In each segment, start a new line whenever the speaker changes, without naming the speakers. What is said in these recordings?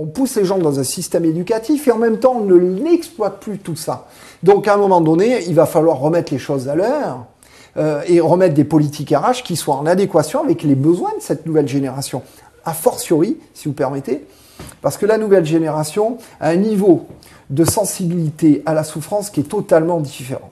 On pousse les gens dans un système éducatif et en même temps, on ne l'exploite plus tout ça. Donc, à un moment donné, il va falloir remettre les choses à l'heure et remettre des politiques RH qui soient en adéquation avec les besoins de cette nouvelle génération. A fortiori, si vous permettez, parce que la nouvelle génération a un niveau de sensibilité à la souffrance qui est totalement différent.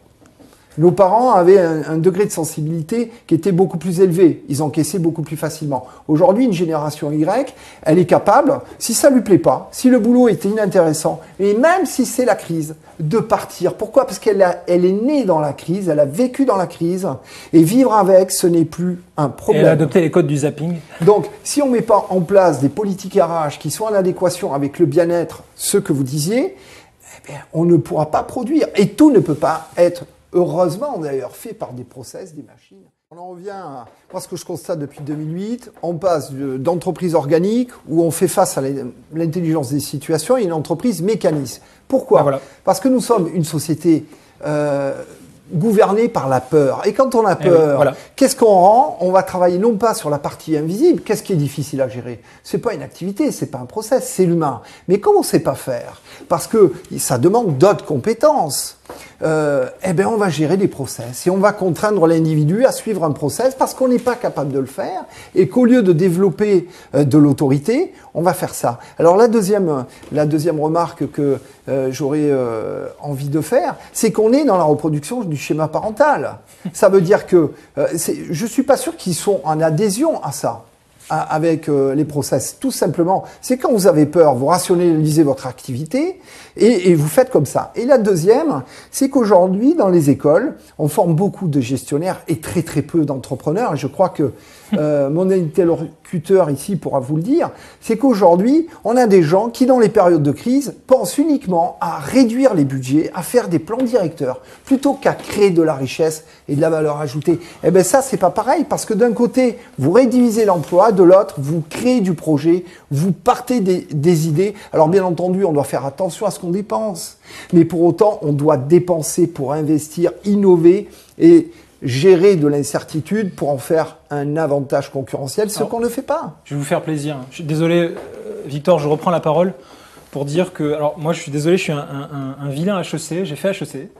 Nos parents avaient un degré de sensibilité qui était beaucoup plus élevé. Ils encaissaient beaucoup plus facilement. Aujourd'hui, une génération Y, elle est capable, si ça lui plaît pas, si le boulot était inintéressant, et même si c'est la crise, de partir. Pourquoi ? Parce qu'elle est née dans la crise, elle a vécu dans la crise, et vivre avec, ce n'est plus un problème.
Elle a adopté les codes du zapping.
Donc, si on ne met pas en place des politiques RH qui sont en adéquation avec le bien-être, ce que vous disiez, eh bien, on ne pourra pas produire. Et tout ne peut pas être heureusement, d'ailleurs, fait par des process, des machines. On en revient à moi, ce que je constate depuis 2008. On passe d'entreprise organique, où on fait face à l'intelligence des situations, et une entreprise mécaniste. Pourquoi ?
Voilà.
Parce que nous sommes une société gouvernée par la peur. Et quand on a peur,
voilà.
Qu'est-ce qu'on rend ? On va travailler non pas sur la partie invisible. Qu'est-ce qui est difficile à gérer ? C'est pas une activité, c'est pas un process, c'est l'humain. Mais comme on sait pas faire, parce que ça demande d'autres compétences, eh bien, on va gérer des process et on va contraindre l'individu à suivre un process parce qu'on n'est pas capable de le faire et qu'au lieu de développer de l'autorité, on va faire ça. Alors la deuxième remarque que j'aurais envie de faire, c'est qu'on est dans la reproduction du schéma parental. Ça veut dire que je suis pas sûr qu'ils sont en adhésion à ça. Avec les process, tout simplement. C'est quand vous avez peur, vous rationalisez votre activité et vous faites comme ça. Et la deuxième, c'est qu'aujourd'hui, dans les écoles, on forme beaucoup de gestionnaires et très très peu d'entrepreneurs. Et je crois que mon interlocuteur ici pourra vous le dire, c'est qu'aujourd'hui, on a des gens qui, dans les périodes de crise, pensent uniquement à réduire les budgets, à faire des plans directeurs, plutôt qu'à créer de la richesse et de la valeur ajoutée. Eh bien ça, c'est pas pareil, parce que d'un côté, vous rédivisez l'emploi, de l'autre, vous créez du projet, vous partez des idées. Alors bien entendu, on doit faire attention à ce qu'on dépense, mais pour autant, on doit dépenser pour investir, innover et gérer de l'incertitude pour en faire un avantage concurrentiel, ce qu'on ne fait pas.
Je vais vous faire plaisir. Je suis désolé, Victor, je reprends la parole pour dire que... Alors moi, je suis désolé, je suis un vilain HEC, j'ai fait HEC.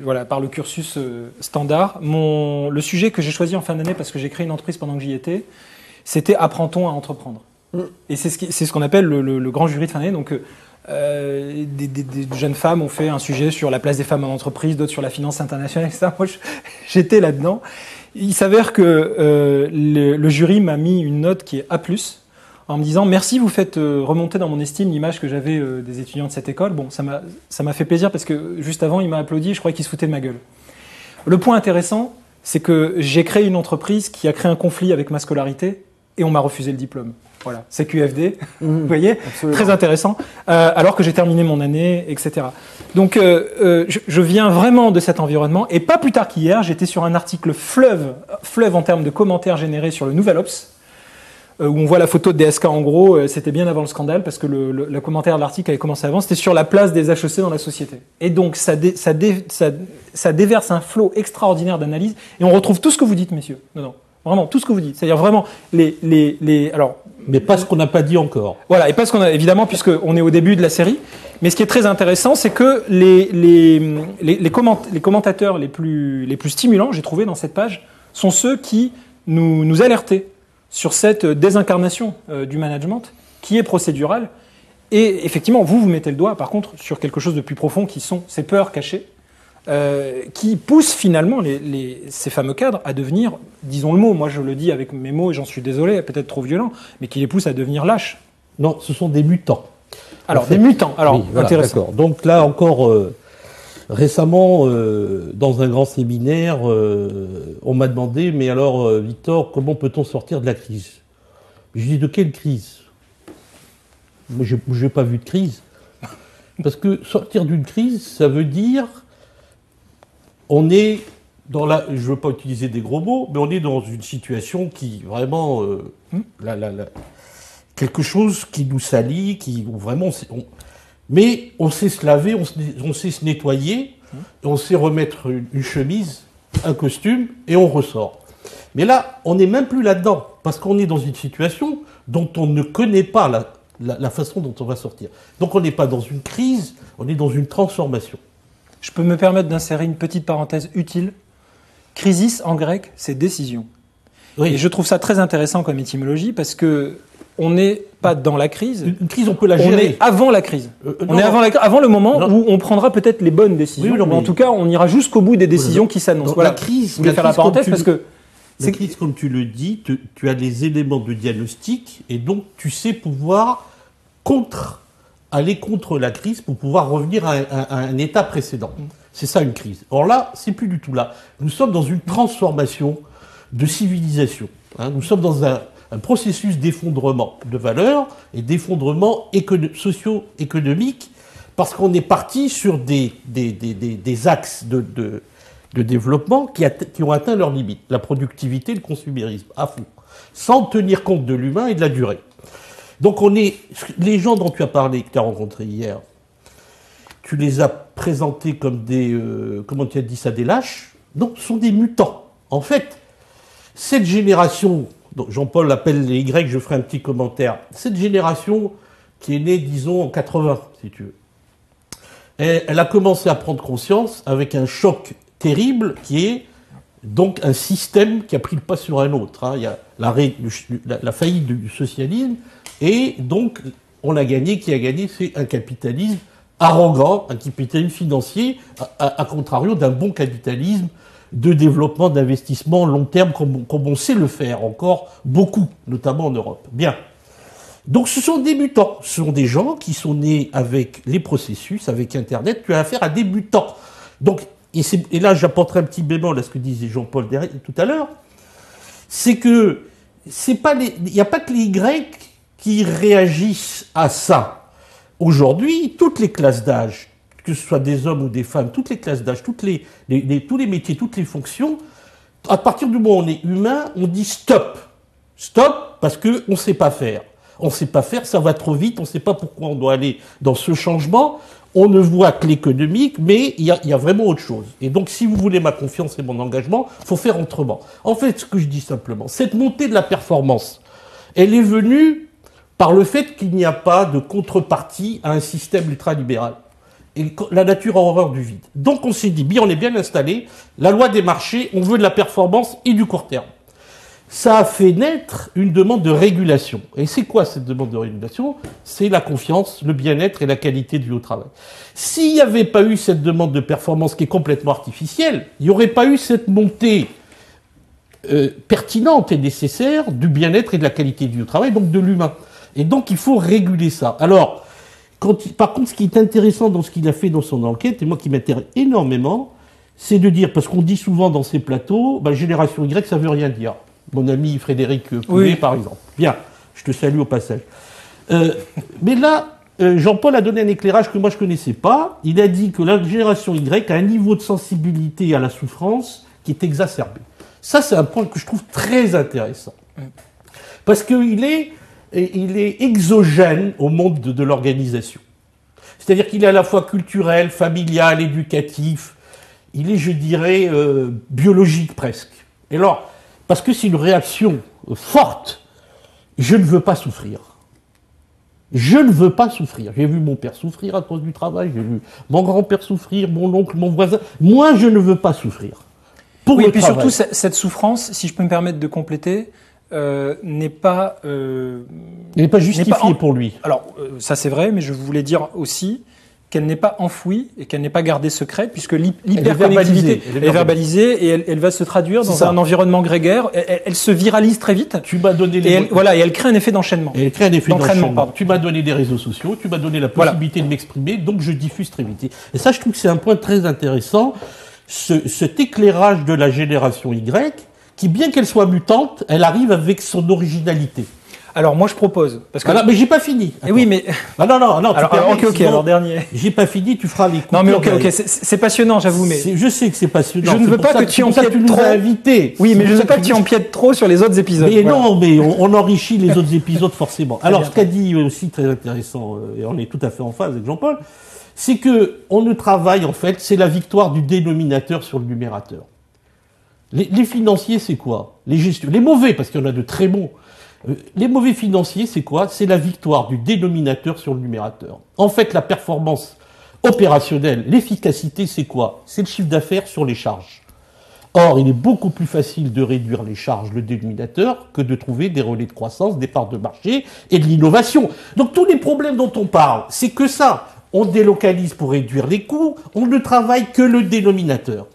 Voilà, par le cursus standard. Le sujet que j'ai choisi en fin d'année, parce que j'ai créé une entreprise pendant que j'y étais, c'était « Apprend-on à entreprendre ?» Et c'est ce qu'on appelle le grand jury de fin d'année. Donc, des jeunes femmes ont fait un sujet sur la place des femmes en entreprise, d'autres sur la finance internationale, etc. Moi, j'étais là-dedans. Il s'avère que le jury m'a mis une note qui est A+, en me disant « Merci, vous faites remonter dans mon estime l'image que j'avais des étudiants de cette école. » Bon, ça m'a fait plaisir parce que juste avant, il m'a applaudi et je croyais qu'il se foutait de ma gueule. Le point intéressant, c'est que j'ai créé une entreprise qui a créé un conflit avec ma scolarité et on m'a refusé le diplôme. Voilà, c'est QFD, vous voyez, absolument. Très intéressant, alors que j'ai terminé mon année, etc. Donc, je viens vraiment de cet environnement, et pas plus tard qu'hier, j'étais sur un article fleuve en termes de commentaires générés sur le Nouvel Obs, où on voit la photo de DSK en gros, c'était bien avant le scandale, parce que le commentaire de l'article avait commencé avant, c'était sur la place des HEC dans la société. Et donc, ça déverse un flot extraordinaire d'analyse, et on retrouve tout ce que vous dites, messieurs. Non. Vraiment, tout ce que vous dites. C'est-à-dire vraiment alors.
Mais pas ce qu'on n'a pas dit encore.
Voilà, et pas ce qu'on a, évidemment, puisqu'on est au début de la série. Mais ce qui est très intéressant, c'est que les commentateurs les plus stimulants, j'ai trouvé dans cette page, sont ceux qui nous alertaient sur cette désincarnation du management, qui est procédurale. Et effectivement, vous mettez le doigt, par contre, sur quelque chose de plus profond, qui sont ces peurs cachées, qui poussent finalement ces fameux cadres à devenir, disons le mot, moi je le dis avec mes mots et j'en suis désolé, peut-être trop violent, mais qui les poussent à devenir lâches.
Non, ce sont des mutants.
Alors, en fait, des mutants, alors, oui, voilà, intéressant.
D'accord. Donc là encore, récemment, dans un grand séminaire, on m'a demandé, mais alors Victor, comment peut-on sortir de la crise ? Je dis, de quelle crise ? Moi, je n'ai pas vu de crise. Parce que sortir d'une crise, ça veut dire... On est dans je ne veux pas utiliser des gros mots, mais on est dans une situation qui vraiment quelque chose qui nous salit, qui vraiment. Mais on sait se laver, on sait se nettoyer, et on sait remettre une chemise, un costume, et on ressort. Mais là, on n'est même plus là-dedans, parce qu'on est dans une situation dont on ne connaît pas la façon dont on va sortir. Donc on n'est pas dans une crise, on est dans une transformation.
Je peux me permettre d'insérer une petite parenthèse utile. Crisis en grec, c'est décision.
Oui.
Et je trouve ça très intéressant comme étymologie parce que on n'est pas dans la crise.
Une crise, on peut la gérer.
On est avant la crise. On
non,
est avant le moment où on prendra peut-être les bonnes décisions.
Oui, non,
mais en tout cas, on ira jusqu'au bout des décisions qui s'annoncent. Voilà.
La crise,
je voulais faire la parenthèse parce que
la crise, comme tu le dis, tu as les éléments de diagnostic et donc tu sais pouvoir aller contre la crise pour pouvoir revenir à un état précédent. C'est ça une crise. Or là, c'est plus du tout là. Nous sommes dans une transformation de civilisation. Nous sommes dans un processus d'effondrement de valeurs et d'effondrement socio-économique parce qu'on est parti sur des axes de développement qui ont atteint leurs limites. La productivité, le consumérisme, à fond. Sans tenir compte de l'humain et de la durée. Donc les gens dont tu as parlé, que tu as rencontrés hier, tu les as présentés comme comment tu as dit ça, des lâches. Non, ce sont des mutants. En fait, cette génération, Jean-Paul appelle les Y, je ferai un petit commentaire, cette génération qui est née, disons, en 80, si tu veux, elle a commencé à prendre conscience avec un choc terrible qui est donc un système qui a pris le pas sur un autre. Il y a la faillite du socialisme et donc on a gagné, qui a gagné, c'est un capitalisme arrogant, un capitalisme financier, à contrario d'un bon capitalisme de développement, d'investissement long terme, comme on sait le faire encore beaucoup, notamment en Europe. Bien. Donc ce sont des mutants, ce sont des gens qui sont nés avec les processus, avec Internet, tu as affaire à des mutants. Donc, et là j'apporterai un petit bémol à ce que disait Jean-Paul tout à l'heure, c'est que il n'y a pas que les Y qui réagissent à ça. Aujourd'hui, toutes les classes d'âge, que ce soit des hommes ou des femmes, toutes les classes d'âge, tous les métiers, toutes les fonctions, à partir du moment où on est humain, on dit stop. Stop, parce qu'on ne sait pas faire. On ne sait pas faire, ça va trop vite, on ne sait pas pourquoi on doit aller dans ce changement. On ne voit que l'économique, mais il y a vraiment autre chose. Et donc, si vous voulez ma confiance et mon engagement, il faut faire autrement. En fait, ce que je dis simplement, cette montée de la performance, elle est venue par le fait qu'il n'y a pas de contrepartie à un système ultralibéral. Et la nature a horreur du vide. Donc on s'est dit, on est bien installé, la loi des marchés, on veut de la performance et du court terme. Ça a fait naître une demande de régulation. Et c'est quoi cette demande de régulation? C'est la confiance, le bien-être et la qualité de vie au travail. S'il n'y avait pas eu cette demande de performance qui est complètement artificielle, il n'y aurait pas eu cette montée pertinente et nécessaire du bien-être et de la qualité de vie au travail, donc de l'humain. Et donc il faut réguler ça. Alors, par contre, ce qui est intéressant dans ce qu'il a fait dans son enquête, et moi qui m'intéresse énormément, c'est de dire, parce qu'on dit souvent dans ces plateaux, génération Y, ça veut rien dire. Mon ami Frédéric Poulet, oui, par exemple. Bien, je te salue au passage. Mais là, Jean-Paul a donné un éclairage que moi je ne connaissais pas. Il a dit que la génération Y a un niveau de sensibilité à la souffrance qui est exacerbé. Ça, c'est un point que je trouve très intéressant. Parce qu'il est exogène au monde de l'organisation. C'est-à-dire qu'il est à la fois culturel, familial, éducatif. Il est, je dirais, biologique presque. Et alors, parce que c'est une réaction forte, je ne veux pas souffrir. Je ne veux pas souffrir. J'ai vu mon père souffrir à cause du travail, j'ai vu mon grand-père souffrir, mon oncle, mon voisin. Moi, je ne veux pas souffrir. Pour
oui,
le
et puis
travail.
surtout, cette souffrance, si je peux me permettre de compléter, n'est pas
justifiée pour lui.
Alors, ça c'est vrai, mais je voulais dire aussi qu'elle n'est pas enfouie et qu'elle n'est pas gardée secrète, puisque l'hyperconnectivité est verbalisée et elle va se traduire dans un environnement grégaire. Elle se viralise très vite.
Tu m'as donné
et elle crée un effet d'enchaînement.
Et elle crée un effet d'enchaînement. Tu m'as donné des réseaux sociaux, tu m'as donné la possibilité de m'exprimer, donc je diffuse très vite. Et ça, je trouve que c'est un point très intéressant, cet éclairage de la génération Y, qui, bien qu'elle soit mutante, elle arrive avec son originalité.
Alors moi je propose parce que
mais j'ai pas fini.
Et oui mais
non.
Alors dernier.
J'ai pas fini, tu feras les coups.
Non mais ok, c'est passionnant, j'avoue, mais
je sais que c'est passionnant.
Je ne veux pas que tu empiètes trop.
Invité.
Oui, mais je ne veux pas que tu empiètes trop sur les autres épisodes.
Mais non, mais on enrichit les autres épisodes forcément. Alors ce qu'a dit aussi très intéressant, et on est tout à fait en phase avec Jean-Paul, c'est que on ne travaille en fait, c'est la victoire du dénominateur sur le numérateur. Les financiers, c'est quoi? Les gestions, les mauvais, parce qu'il y en a de très bons. Les mauvais financiers, c'est quoi? C'est la victoire du dénominateur sur le numérateur. En fait, la performance opérationnelle, l'efficacité, c'est quoi? C'est le chiffre d'affaires sur les charges. Or, il est beaucoup plus facile de réduire les charges, le dénominateur, que de trouver des relais de croissance, des parts de marché et de l'innovation. Donc tous les problèmes dont on parle, c'est que ça. On délocalise pour réduire les coûts, on ne travaille que le dénominateur.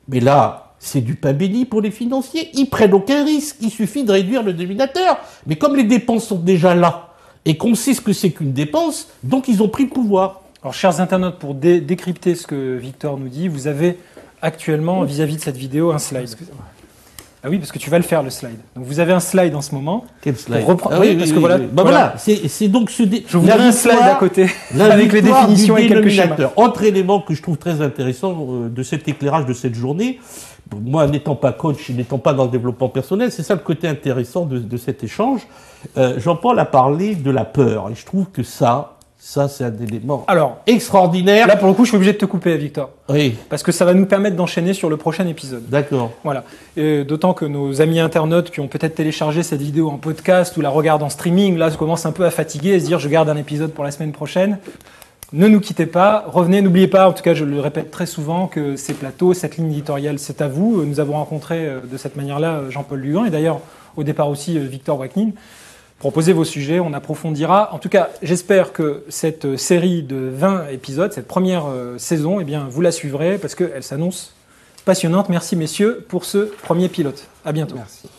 Mais là, c'est du pain béni pour les financiers. Ils prennent aucun risque, il suffit de réduire le dénominateur. Mais comme les dépenses sont déjà là, et qu'on sait ce que c'est qu'une dépense, donc ils ont pris le pouvoir.
Alors, chers internautes, pour décrypter ce que Victor nous dit, vous avez actuellement, vis-à-vis de cette vidéo, un slide. Ah oui, parce que tu vas le faire, le slide. Donc, vous avez un slide en ce moment.
Quel slide?
Oui, parce que voilà.
Bah voilà, c'est donc ce...
Je vous donne un slide à côté, avec les définitions et quelques schémas.
Autre élément que je trouve très intéressant de cet éclairage de cette journée, moi, n'étant pas coach et n'étant pas dans le développement personnel, c'est ça le côté intéressant de cet échange. Jean-Paul a parlé de la peur, et je trouve que ça c'est un élément extraordinaire.
Là, pour le coup, je suis obligé de te couper, Victor.
Oui.
Parce que ça va nous permettre d'enchaîner sur le prochain épisode.
D'accord.
Voilà. D'autant que nos amis internautes qui ont peut-être téléchargé cette vidéo en podcast ou la regardent en streaming, là, commencent un peu à fatiguer et se dire, je garde un épisode pour la semaine prochaine. Ne nous quittez pas, revenez, n'oubliez pas, en tout cas je le répète très souvent, que ces plateaux, cette ligne éditoriale, c'est à vous. Nous avons rencontré de cette manière-là Jean-Paul Lugan et d'ailleurs au départ aussi Victor Waknin. Proposez vos sujets, on approfondira. En tout cas, j'espère que cette série de 20 épisodes, cette première saison, eh bien, vous la suivrez parce qu'elle s'annonce passionnante. Merci messieurs pour ce premier pilote. À bientôt.
Merci.